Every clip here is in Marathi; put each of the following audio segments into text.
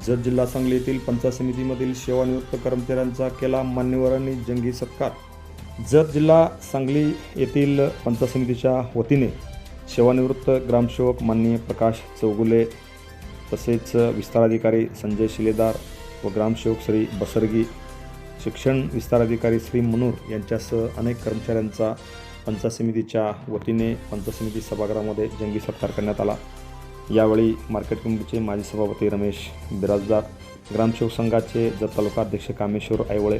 जत जिल्हा सांगली येथील पंचायत समितीमधील सेवानिवृत्त कर्मचाऱ्यांचा केला मान्यवरांनी जंगी सत्कार। जत जिल्हा सांगली येथील पंचायत समितीच्या वतीने सेवानिवृत्त ग्रामसेवक माननीय प्रकाश चौगुले तसेच विस्ताराधिकारी संजय शिलेदार व ग्रामसेवक श्री बसरगी, शिक्षण विस्ताराधिकारी श्री मनूर यांच्यासह अनेक कर्मचाऱ्यांचा पंचायत समितीच्या वतीने पंचायत समिती सभागृहामध्ये जंगी सत्कार करण्यात आला। यावेळी मार्केट कमिटीचे माजी सभापती रमेश बिराजदार, ग्रामसेवक संघाचे जत तालुका अध्यक्ष कामेश्वर ऐवळे,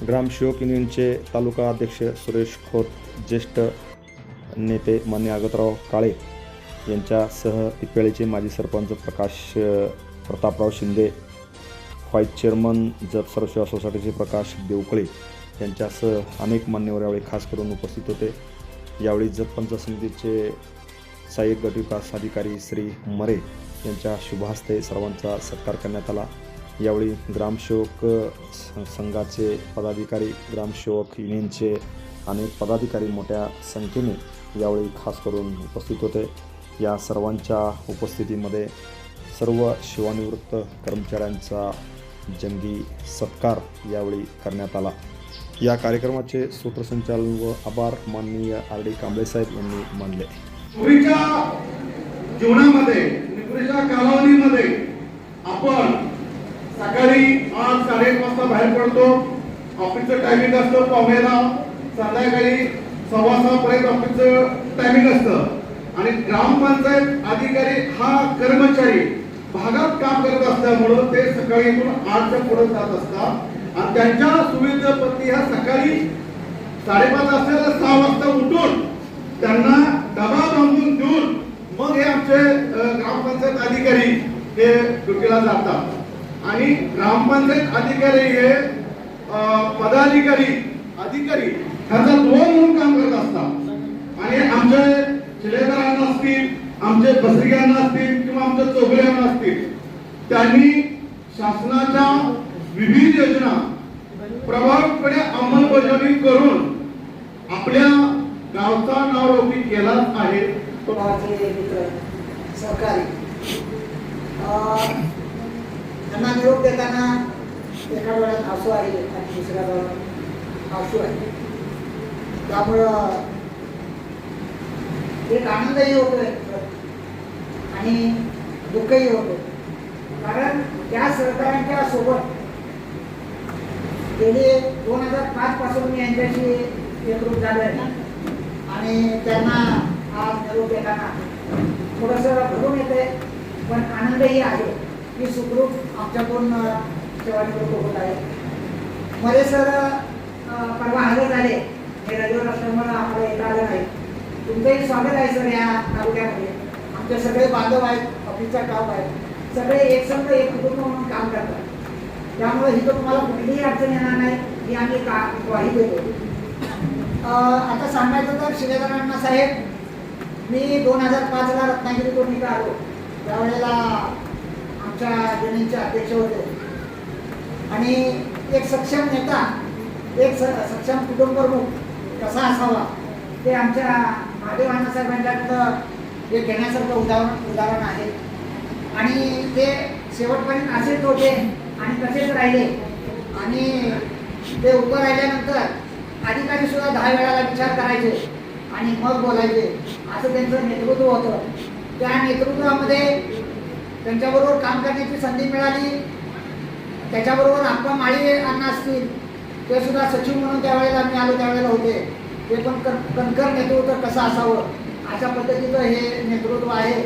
ग्रामसेवक युनियनचे तालुका अध्यक्ष सुरेश खोत, ज्येष्ठ नेते मान्य आगतराव काळे यांच्यासह तिपेळेचे माजी सरपंच प्रकाश प्रतापराव शिंदे, व्हाईस चेअरमन जत सर्वसेवा सोसायटीचे प्रकाश देवकळे यांच्यासह अनेक मान्यवर यावेळी खास करून उपस्थित होते। यावेळी जत पंचायत समितीचे सहाय्यक गट विकास अधिकारी श्री मरे यांच्या शुभहस्ते सर्वांचा सत्कार करण्यात आला। यावेळी ग्रामसेवक संघाचे पदाधिकारी, ग्रामसेवक युनियनचे अनेक पदाधिकारी मोठ्या संख्येने यावेळी खास करून उपस्थित होते। या सर्वांच्या उपस्थितीमध्ये सर्व सेवानिवृत्त कर्मचाऱ्यांचा जंगी सत्कार यावेळी करण्यात आला। या कार्यक्रमाचे सूत्रसंचालन व आभार माननीय RD कांबळे साहेब यांनी मानले। पूर्वीच्या जीवनामध्ये पूर्वीच्या कालावधीमध्ये आपण सकाळी 8-8:30 वाजता बाहेर पडतो, ऑफिसचं टायमिंग असतं 9:15, संध्याकाळी 6:15 पर्यंत ऑफिसचं टायमिंग असतं आणि ग्रामपंचायत अधिकारी हा कर्मचारी भागात काम करत असल्यामुळं ते सकाळी इथून 8च्या पुढे जात असतात आणि त्यांच्या सुविधेप्रती ह्या सकाळी 5:30 असलेल्या 6 वाजता उठून त्यांना डबा बांधून देऊन मग हे आमचे ग्रामपंचायत अधिकारी हे ड्युटीला जातात आणि ग्रामपंचायत अधिकारी हे अधिकारी ह्याचा दोन म्हणून काम करत असतात आणि आमचे शिलेदारांना असतील, आमचे बसरियांना असतील किंवा आमच्या चौगुल्यांना असतील, त्यांनी शासनाच्या विविध योजना प्रभावीपणे अंमलबजावणी करून आपल्या गावचा नावलौकिक केलाच आहे। मित्र सहकारी त्यांना निरोप देताना एका वेळात हसू आहे आणि दुसऱ्या वेळात हसू आहे, त्यामुळं एक आनंदही होतोय आणि दुःखही होतोय, कारण त्या सहकाऱ्यांच्या सोबत गेली 2005 पासून मी यांच्याशी एकरूप झालो आहे आणि त्यांना आज निरोप देताना थोडंसं भरून येते, पण आनंदही आहे की सुखरूप आमच्याकडून सेवानिवृत्त होत आहे। मध्ये सर परवा हजर झाले, हे रविवार असल्यामुळे आम्हाला येता आलं नाही। तुमचंही स्वागत आहे सर या तालुक्यामध्ये। आमचे सगळे बांधव आहेत, ऑफिसचा काम आहे, सगळे एक संघ एक कुटुंब म्हणून काम करतात, त्यामुळे ही तुम्हाला कुठलीही अडचण येणार नाही ही आम्ही ग्वाही देतो। आता सांगायचं तर शिलेदारांना साहेब, मी 2005ला रत्नागिरीतून इथं आलो, त्यावेळेला आमच्या युनियनचे अध्यक्ष होते आणि एक सक्षम नेता, एक सक्षम कुटुंब प्रमुख कसा असावा ते आमच्या महादेव अण्णासाहेबांच्याकडं एक घेण्यासारखं उदाहरण आहे आणि ते शेवटपर्यंत असेच होते आणि तसेच राहिले आणि ते उभं राहिल्यानंतर अधिकारी सुद्धा 10 वेळाला विचार करायचे आणि मग बोलायचे, असं त्यांचं नेतृत्व होतं। त्या नेतृत्वामध्ये त्यांच्याबरोबर काम करण्याची संधी मिळाली। त्याच्याबरोबर आप्पा माळी अण्णा असतील, ते सुद्धा सचिव म्हणून त्यावेळेला मी आलो त्यावेळेला होते, ते पण कणखर नेतृत्व कसं असावं अशा पद्धतीचं हे नेतृत्व आहे।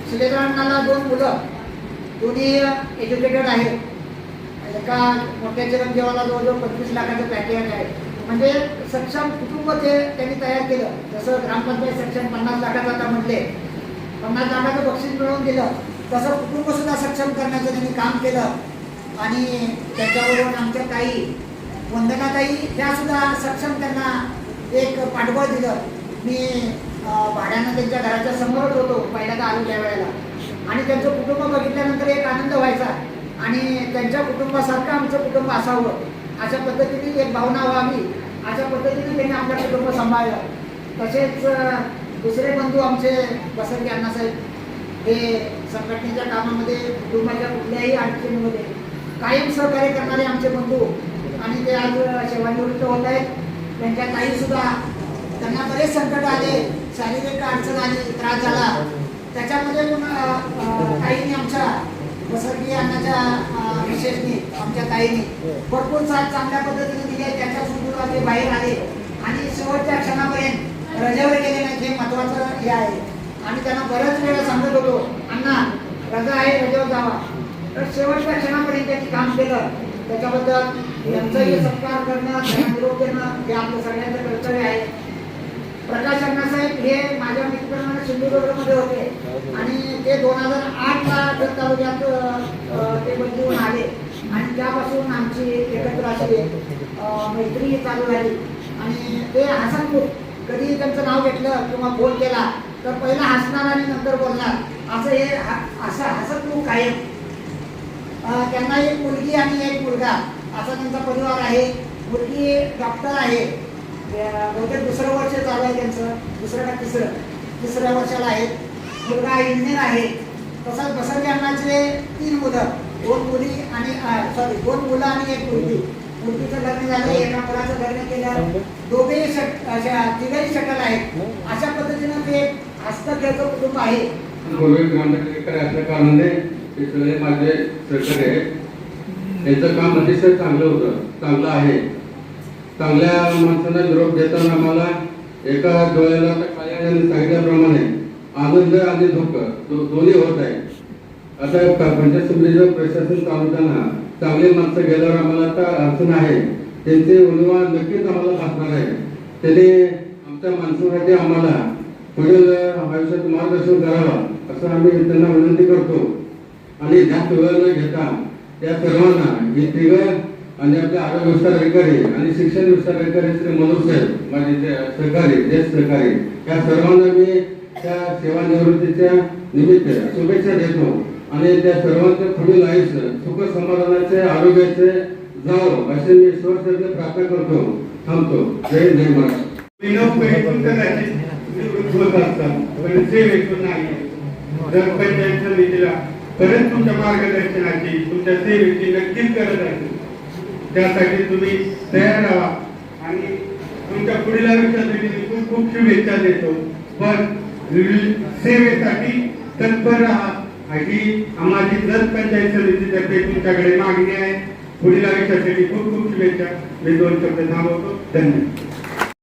शिलेदारांना 2 मुलं, दोन्ही एज्युकेटेड आहेत। एका मोठ्या चिरंजीवाला जवळजवळ 25 लाखाचं पॅकेज आहे, म्हणजे सक्षम कुटुंब ते त्यांनी तयार केलं। जसं ग्रामपंचायत सक्षम 50 लाखाचं आता म्हटले, 50 लाखाचं बक्षीस मिळवून दिलं, तसं कुटुंब सुद्धा सक्षम करण्याचं त्यांनी काम केलं आणि त्याच्याबरोबर आमच्या ताई वंदनाताई त्या सुद्धा सक्षम त्यांना एक पाठबळ दिलं। मी भाड्यानं त्यांच्या घराच्या समोरच होतो पहिल्यांदा आलो त्यावेळेला आणि त्यांचं कुटुंब बघितल्यानंतर एक आनंद व्हायचा आणि त्यांच्या कुटुंबासारखं आमचं कुटुंब असावं अशा पद्धतीने एक भावना व्हावी अशा पद्धतीने त्यांनी आपलं कुटुंब सांभाळलं। तसेच दुसरे बंधू आमचे बसरगी अण्णासाहेब हे संघटनेच्या कामामध्ये कुटुंबाच्या कुठल्याही अडचणीमध्ये कायम सहकार्य करणारे आमचे बंधू आणि ते आज सेवानिवृत्त होत आहेत. त्यांच्या ताईसुद्धा त्यांना बरेच संकट आले, शारीरिक अडचण आली, त्रास झाला. त्याच्यामध्ये पण ताईने आमच्या वसर्गीय अण्णाच्या विशेषने आमच्या ताईने भरपूर साथ चांगल्या पद्धतीने दिली आहे. त्याच्या सुद्धा ते बाहेर आले आणि शेवटच्या क्षणापर्यंत रजेवर गेले नाही, हे महत्त्वाचं हे आहे. आणि त्यांना बऱ्याच वेळा सांगत होतो, अण्णा रजा आहे, रजेवर जावा. तर शेवटच्या क्षणापर्यंत त्यांनी काम केलं. त्याच्याबद्दल यांचाही सत्कार करणं, त्यांना निरोप देणं हे आपलं सगळ्यांचं कर्तव्य आहे. प्रकाश अण्णासाहेब हे माझ्या मित्रांना सिंधुदुर्गमध्ये होते आणि ते 2008ला जत तालुक्यात ते बदलून आले आणि त्यापासून आमची एकत्र अशी मैत्री चालू झाली. आणि ते हसनमुख, कधी त्यांचं नाव घेतलं किंवा फोन केला तर पहिला हसणार आणि नंतर बोलणार, असं हे असं हसतमुख आहे. त्यांना एक मुलगी आणि एक मुलगा असा त्यांचा परिवार आहे. मुलगी डॉक्टर आहे, बहुतेक दुसरं वर्ष चालू आहे त्यांचं, दुसरं का तिसऱ्या वर्षाला आहे. मुलगा इंजिनियर आहे. तसंच बसरगे अण्णाचे 3 मुलं, 2 मुली आणि 2 मुलं आणि 1 मुलगी. मुलगीचं लग्न झालं, एका मुलाचं लग्न केलं, दोघेही तिघही शटल आहेत. अशा पद्धतीनं ते हस्तखेळचं कुटुंब आहे. असल्या कारणाने ते सगळे माझे सहकारी आहेत. त्यांचं काम अतिशय चांगलं होतं, चांगलं आहे. चांगल्या माणसांना निरोप देताना आम्हाला एका डोळ्याला काळ्याने सांगितल्याप्रमाणे आनंद आणि दुःख दोन्ही होत आहे. आता पंचायत समितीचं प्रशासन चालवताना चांगली माणसं गेल्यावर आम्हाला आता अडचण आहे. त्यांचे उणीवा नक्कीच आम्हाला भासणार आहे. त्याने आमच्या माणसासाठी आम्हाला पुढील आयुष्यात मार्गदर्शन करावं असं आम्ही त्यांना विनंती करतो. आणि जास्त वेळ न घेता त्या सर्वांना ही तिघं आणि आपल्या आरोग्य विस्तार अधिकारी आणि शिक्षण विस्तार अधिकारी श्री मनोज साहेब, माझे सहकारी, ज्येष्ठ सहकारी, या सर्वांना मी त्या सेवानिवृत्तीच्या निमित्त शुभेच्छा देतो. आणि त्या सर्वांचं पुढील आयुष्य सुख समाधानाचे, आरोग्याचे जावं असे मी ईश्वरचरणी प्रार्थना करतो. थांबतो. जय जय महाराज. जर पंचायत समितीला परत तुमच्या मार्गदर्शनाची, तुमच्या सेवेची नक्कीच गरज आहे. त्यासाठी तुम्ही तयार राहा आणि तुमच्या पुढील आयुष्यासाठी खूप खूप शुभेच्छा देतो. पण सेवेसाठी तत्पर राहा ही आम्हाला जत पंचायत समितीतर्फे तुमच्याकडे मागणी आहे. पुढील आयुष्यासाठी खूप खूप शुभेच्छा. मी 2 शब्द थांबवतो. धन्यवाद.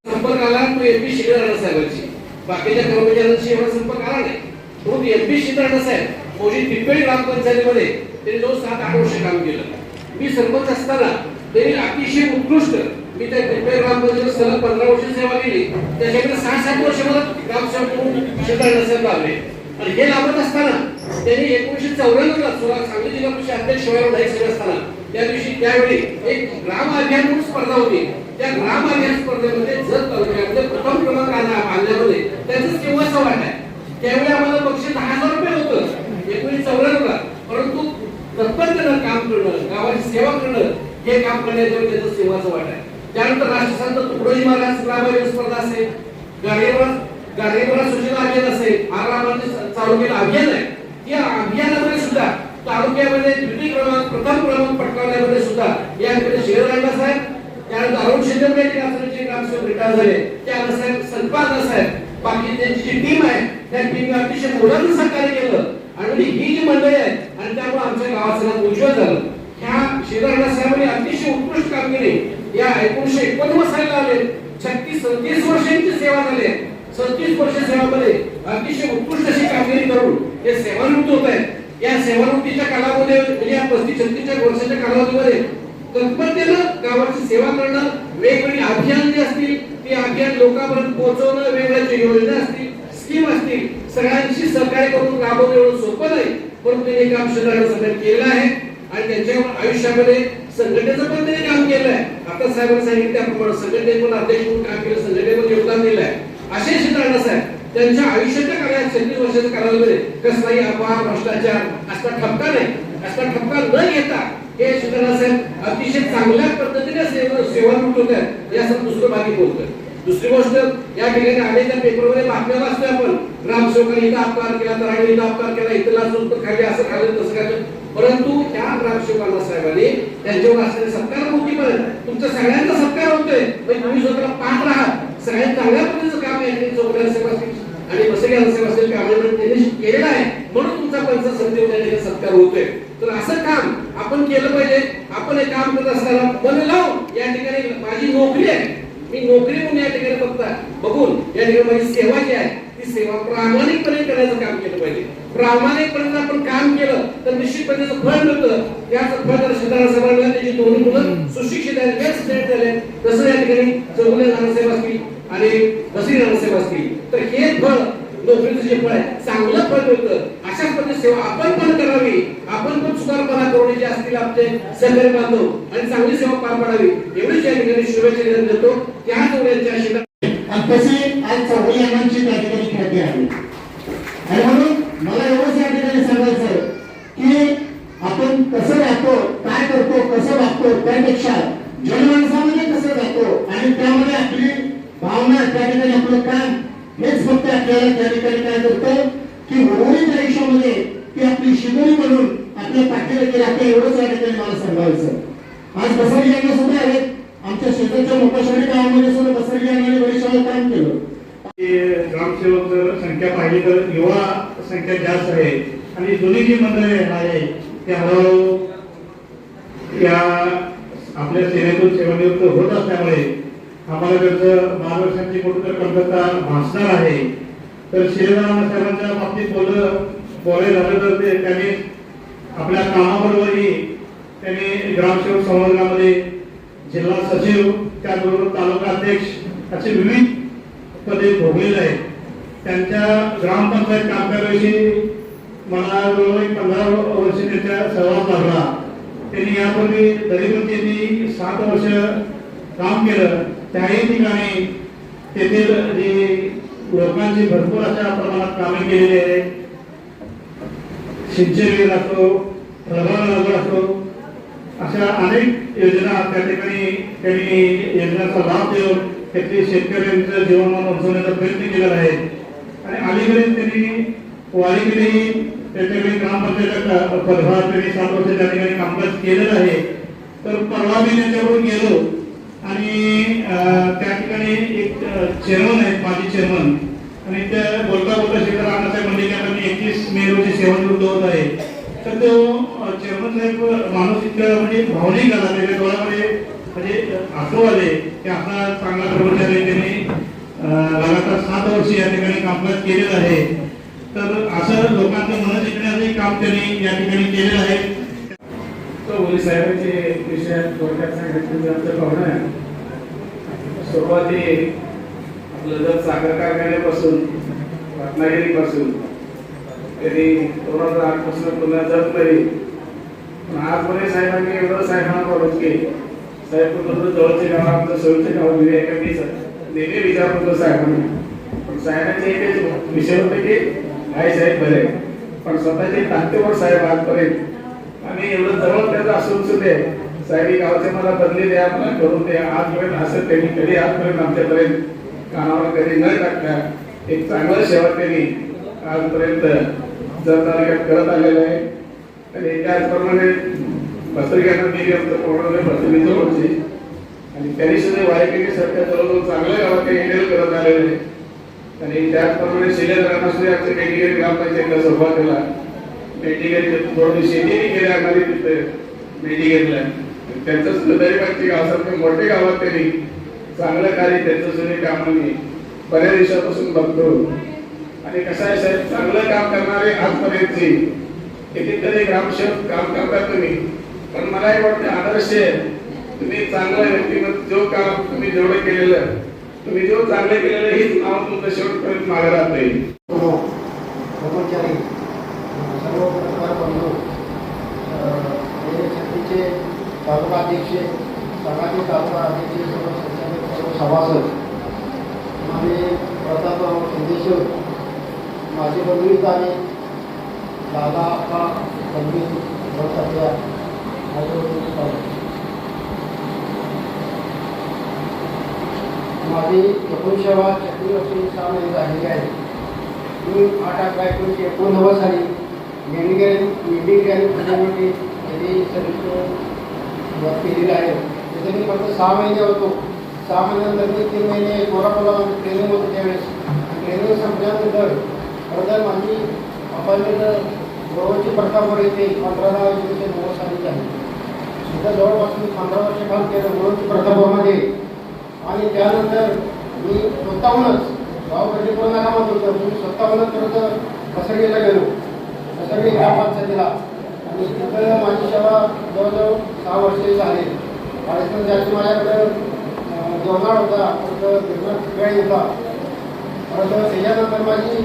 संपर्क आला तो एमपी शिंदे साहेबांची, बाकीच्या कर्मचाऱ्यांशी एवढा संपर्क आला नाही. तो एमपी शिंदे साहेब मोठी पिंपळी ग्रामपंचायतीमध्ये त्यांनी 7-8 वर्ष काम केलं. मी सरपंच असताना त्यांनी अतिशय उत्कृष्ट, मी त्या पिंपळी ग्रामपंचायतीत सलग 15 वर्ष सेवा केली. त्याच्याकडे 6-7 वर्ष मला ग्रामसेवक म्हणून शिंदे साहेब लाभले. आणि हे लाभत असताना त्यांनी 1994ला सांगली जिल्हा परिषद अध्यक्ष शिवाजीराव नाईक साहेब असताना त्यावेळी एक ग्राम अभियान म्हणून स्पर्धा होती. त्या ग्राम अभियान स्पर्धेमध्ये जत तालुक्यामध्ये प्रथम क्रमांक आणल्यामध्ये त्याचंच केव्हाचा वाटा आहे. त्यावेळी आम्हाला बक्षीस 10,000 रुपये होतं 1994ला. परंतु तत्परतेनं काम करणं, गावाची सेवा करणं हे काम करण्याच्या त्याचं सेवाचं वाटा आहे. त्यानंतर राष्ट्रसंत तुकडोजी महाराज ग्राम अभियान स्पर्धा असेल, गाडगेबाबा सूचना अभियान असेल, आरामाचे चालू केलं अभियान आहे. या अभियानामध्ये सुद्धा तालुक्यामध्ये द्वितीय क्रमांक, प्रथम क्रमांक पटकावण्यामध्ये सुद्धा यामध्ये शेररांना साहेब, त्यानंतर अरुण शिंदे ग्रामसेवक रिटायर झाले, त्यानंतर संपादक साहेब, बाकी त्यांची जी टीम आहे त्या टीमने अतिशय मोलाचं सहकार्य केलं. आणि ही जी मंडळी आहे आणि त्यामुळे आमच्या गावाचं नाव उज्ज्वल झालं. ह्या शेररांना साहेबांनी अतिशय उत्कृष्ट कामगिरी या 1949 साली आले. 36-37 वर्षांची सेवा झाली. 37 वर्ष सेवामध्ये अतिशय उत्कृष्ट अशी कामगिरी करून हे सेवानिवृत्त होत आहेत. या सेवानिवृत्तीच्या कालावधीमध्ये म्हणजे या 35-36 वर्षाच्या कालावधीमध्ये तत्परतेनं गावाची सेवा करणं, वेगवेगळी अभियान जे असतील ते अभियान लोकांपर्यंत पोहोचवणं, वेगवेगळ्या योजना असतील, स्कीम असतील, सगळ्यांशी सहकार्य करून राबवणं एवढं सोपं नाही. परंतु हे काम सगळ्यांना केलं आहे. आणि त्यांच्या आयुष्यामध्ये संघटनेचं पण त्यांनी काम केलं आहे. आता साहेबांनी सांगितलं त्याप्रमाणे संघटनेत पण अध्यक्ष म्हणून काम केलं, संघटनेमध्ये योगदान दिलं आहे. असे शिंदे साहेब त्यांच्या आयुष्याच्या काळात 36 वर्षाच्या कालावधीमध्ये कसलाही अपवाद, भ्रष्टाचार असला ठपका नाही, असला ठपका न घेता हे शिंदे साहेब अतिशय चांगल्या पद्धतीने सेवानिवृत्त होत आहेत. यासाठी दुसरं बाकी बोलतोय. दुसरी गोष्ट, या ठिकाणी अनेकदा पेपरमध्ये बातम्या वाचतोय आपण, ग्रामसेवकांनी इथं अपकार केला, तर इथं अपकार केला, इथं लाचून तर खाली असं खाल्लं तसं खाल्लं. परंतु त्या ग्रामसेवकांना साहेबांनी त्यांच्यावर असलेले सत्कार मुक्तीपर्यंत तुमच्या सगळ्यांचा सत्कार होतोय, म्हणजे तुम्ही स्वतःला पाहत राहा. सगळ्यात चांगल्या पद्धतीचं काम या ठिकाणी चौकड्या सेवा आणि बसरी सेवा असेल कामांना त्यांनी केलेलं आहे, म्हणून तुमचा पंचायत समितीमध्ये सत्कार होतोय. तर असं काम आपण केलं पाहिजे. आपण हे काम करत असताना मन लावून, या ठिकाणी माझी नोकरी आहे, मी नोकरी म्हणून या ठिकाणी फक्त बघून या ठिकाणी माझी सेवा जी आहे ती सेवा प्रामाणिकपणे करायचं काम केलं पाहिजे. प्रामाणिकपणे आपण काम केलं तर निश्चितपणे त्याचं फळ मिळतं. त्याचं फळ जर सिद्धार्थ साहेबांना त्याची दोन्ही मुलं सुशिक्षित आहेत, वेल स्टेट झाले, तसं या ठिकाणी चौगुले नानासाहेब असतील आणि बसरी नानासाहेब असतील, तर हे फळ नोकरीचं जे फळ आहे चांगलं फळ मिळतं. अशाच पद्धतीची सेवा आपण पण करावी, आपण पण सुधारपणा करून जे असतील आपले सहकारी बांधव आणि चांगली सेवा पार पाडावी, एवढीच या ठिकाणी शुभेच्छा देतो. त्याच वेळेच्या आशीर्वाद आणि तशी आज चौगुले यांची त्या ठिकाणी ख्याती आहे. आणि म्हणून मला एवढंच या ठिकाणी सांगायचं की आपण कसं राहतो, काय करतो, कसं वागतो, त्यापेक्षा जनमानसामध्ये कसं जातो आणि त्यामध्ये आपली भावना, त्या ठिकाणी आपलं काम, हेच फक्त आपल्याला त्या ठिकाणी काय करतं की उर्वरित आयुष्यामध्ये ती आपली शिदोरी म्हणून आपल्या पाठीवर राहते. एवढंच या ठिकाणी मला सांगायचं. आज बसरी यांना सुद्धा आहेत, आमच्या शेजारच्या मोकाशाडी गावामध्ये सुद्धा बसरी यांनी बरेचशा काम केलं. ग्रामसेवक संख्या पाहिली तर युवा संख्या जास्त आहे आणि जुनी जी मंडळी आहे ते हळूहळू या आपल्या सेवेतून सेवानिवृत्त होत असल्यामुळे आम्हाला त्यांचं मार्गदर्शनाची मोठी कमतरता भासणार आहे. तर शिवराम साहेबांच्या बाबतीत बोलायला झालं तर ते त्यांनी आपल्या कामाबरोबरही त्यांनी ग्रामसेवक संवर्गामध्ये जिल्हा सचिव, त्याचबरोबर तालुका अध्यक्ष असे विविध पदे भोगलेले आहेत. त्यांच्या ग्रामपंचायत कामकाजाविषयी मला जवळजवळ 15 वर्ष त्यांच्या सहवास लागला. त्यांनी यापूर्वी तरीपण त्यांनी 7 वर्ष काम केलं. त्याही ठिकाणी तेथील जी लोकांची भरपूर अशा प्रमाणात कामे केलेली आहे. सिंचन असो, प्रभाग लागवड असो, अशा अनेक योजना त्या ठिकाणी त्यांनी योजनांचा लाभ देऊन त्यातली शेतकऱ्यांचं जीवनमान उंचवण्याचा प्रयत्न केलेला आहे. आणि अलीकडे त्यांनी वारीकडेही त्याच्याकडे ग्रामपंचायत पदभार त्यांनी 7 वर्ष त्या ठिकाणी कामकाज केलेलं आहे. तर परवा मी त्यांच्याकडून गेलो आणि त्या ठिकाणी एक चेअरमन आहेत, माजी चेअरमन, आणि त्या बोलता बोलता शेखर अण्णासाहेब म्हणले की आता मी 21 मे रोजी सेवानिवृत्त होत आहे. तर तो चेअरमन साहेब माणूस इतका म्हणजे भावनिक झाला, त्याच्या डोळ्यामध्ये म्हणजे आठव आले की आपला चांगला कर्मचारी त्यांनी लगातार 7 वर्ष या ठिकाणी कामकाज केलेलं आहे. तर असं लोकांचं मन जिंकण्याचंही काम त्यांनी या ठिकाणी केलेलं आहे. चौगुले साहेबांचे विषय थोडक्यात सांगितलं आमचं पाहुणं आहे. सुरुवाती आपलं जर साखर कारखान्यापासून रत्नागिरीपासून त्यांनी 2008 पासून पुन्हा जात नाही, पण आजपर्यंत साहेबांनी एवढं साहेबांना बोलत की साहेब कुठं जवळचे गाव आमचं सवयचे गाव दिले एका मी नेहमी विचार करतो साहेबांना. पण साहेबांचे एकच विषय होते की काय साहेब बरे, पण स्वतःचे ताकदीवर साहेब आजपर्यंत आणि एवढं जवळ त्याचं असून सुद्धा साहेब गावचे मला बदली द्या, मला करून द्या, आजपर्यंत असं त्यांनी कधी आजपर्यंत आमच्यापर्यंत कानावर कधी न टाकता एक चांगलं सेवा त्यांनी आजपर्यंत जर तालुक्यात करत आलेलं आहे. आणि त्याचप्रमाणे पत्रिकांना दिली आमचं कोणाला प्रतिनिधी जवळचे आणि त्यांनी सुद्धा वायकेने सरकार जवळजवळ चांगल्या गावात ते हँडल करत आलेले आहे. आणि त्याचप्रमाणे शिलेदारांना सुद्धा आमच्या मेडिकल ग्रामपंचायतीला सुरुवातीला मेडिकल थोडी शेतीने केल्या आम्हाला तिथे मेडिकलला त्यांचं सुद्धा गरिबांची गावासारखे मोठे गावात त्यांनी चांगलं कार्य त्यांचं सुद्धा कामाने बऱ्याच दिवसापासून बघतो. आणि कसं आहे साहेब, चांगलं काम करणारे आजपर्यंतची कितीतरी ग्रामसेवक काम करतात तुम्ही, पण मला एक वाटतं आदर्श तुम्ही चांगलं व्यक्तिमत्व जो काम तुम्ही जेवढं केलेलं तुम्ही जो चांगलं केलेलं हीच नाव तुमचं शेवटपर्यंत मागे राहत नाही. कर्मचारी सर्व पत्रकार बंधू, छत्तीचे तालुका अध्यक्ष, संघाचे तालुका अध्यक्ष, सर्व सभासद, माझे प्रतापराव सिद्धेश्वर, माझे बंधू आणि दादा अप्पा बंधू सध्या माझे माझी एकूण सेवा 36 वर्षे 6 महिने झालेली आहे. मी 8/11/1989 साली मेडिकल आणि फिजिओलॉजी याची सर्व्हिस केलेली आहे. तिथे मी फक्त 6 महिने होतो. 6 महिन्यानंतर मी 3 महिने कोल्हापूरला ट्रेनिंग होतं त्यावेळेस. ट्रेनिंग संपल्यानंतर परत माझी अपॉइंटमेंट गोवाची प्रतापवर येथे 15/10/1990 साली झाली. तिथं जवळपास मी 15 वर्ष काम केलं गोवाची प्रतापमध्ये. आणि त्यानंतर मी स्वतःहूनच गाव कधी करून नका म्हणत होतं, मी स्वतःहूनच परत कसरगीला गेलो. कसरगी ग्रामपंचायतीला आणि तिथं माझी सेवा जवळजवळ 6 वर्षे झाली. आणि त्याची माझ्याकडं जेवणाळ होता, परत वेळ होता. परत त्याच्यानंतर माझी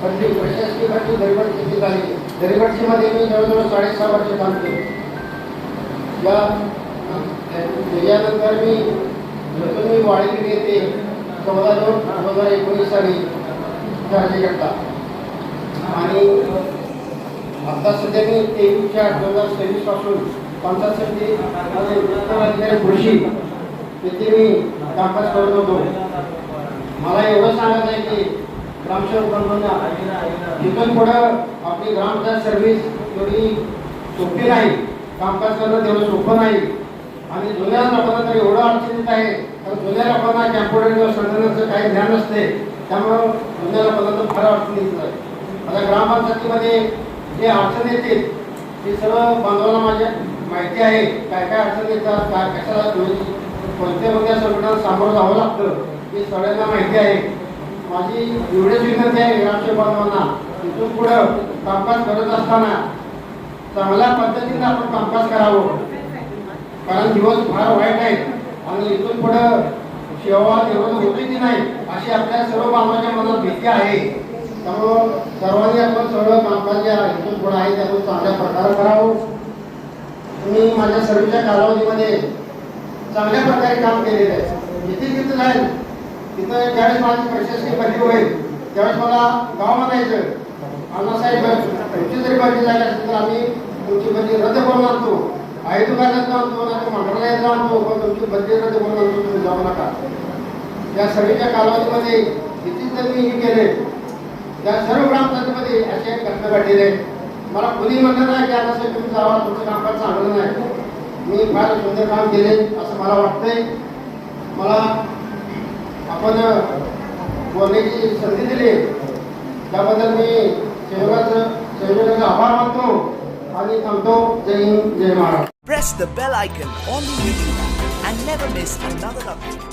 बदली प्रशासकीय बदली दरिबडची झाली. दरिबडचीमध्ये मी जवळजवळ 6.5 वर्ष काम केलं. त्याच्यानंतर मी वाढीकडे येते 14/2/2019 साली करता. आणि आता सध्या मी 23/8/2023 पासून पंचायत समिती उत्तराधिकारी कृषी तिथे मी कामकाज करत होतो. मला एवढं सांगायचं आहे की ग्रामसेवक बंधूंना तिथून पुढं आपली ग्रामपंचायत सर्व्हिस थोडी सोपी नाही. कामकाज करणं तेवढं सोपं नाही. आणि जुन्या लोकांना तर एवढं अडचणीत आहे, तर जुन्या लोकांना कॅम्प्युटर किंवा संगणकाचं काही ज्ञान नसते. त्यामुळं जुन्या लोकांना तर फार अडचण येत आहे. आता ग्रामपंचायतीमध्ये जे अडचण येते ते सर्व बांधवांना माझ्या माहिती आहे. काय काय अडचण येतात, काय कशाला कोणत्या कोणत्या संकटाला सामोरं जावं लागतं हे सगळ्यांना माहिती आहे. माझी एवढीच विनंती आहे ग्रामसेवक बांधवांना, तिथून पुढं कामकाज करत असताना चांगल्या पद्धतीने आपण कामकाज करावं. कारण दिवस फार वाईट आहे आणि इथून पुढं सेवा निवडणूक होती की नाही अशी आपल्या सर्व बांधवांच्या मनात भीती आहे. त्यामुळं सर्वांनी आपण सगळं कामकाज जे इथून पुढं आहे त्यातून चांगल्या प्रकारे करावं. मी माझ्या सर्व्हिसच्या कालावधीमध्ये चांगल्या प्रकारे काम केलेलं आहे. जिथे तिथं जाईल तिथं ज्यावेळेस माझी प्रशासकीय बदली होईल त्यावेळेस मला गाव म्हणायचं, अण्णासाहेब तुमची जरी बदली झाली असेल तर आम्ही तुमची बदली रद्द करून आणतो. आहे दुकानात आणतो ना मंत्रालयात आणतो, पण तुमची बदली रद्द करून आणतो, तुम्ही जाऊ नका. या सर्वेच्या कालावधीमध्ये किती जर मी हे केले त्या सर्व ग्रामपंचायतीमध्ये असे घटना घडलेले. मला कोणी म्हणलं नाही की आता तुम्ही जावा, तुमचं कामकाज चांगलं नाही. मी फार सुंदर काम केले असं मला वाटतंय. मला आपण बोलण्याची संधी दिली त्याबद्दल मी संयोगाचा आभार मानतो आणि थांबतो. जय हिंद, जय Maharashtra. Press the bell icon on the YouTube and never miss another update.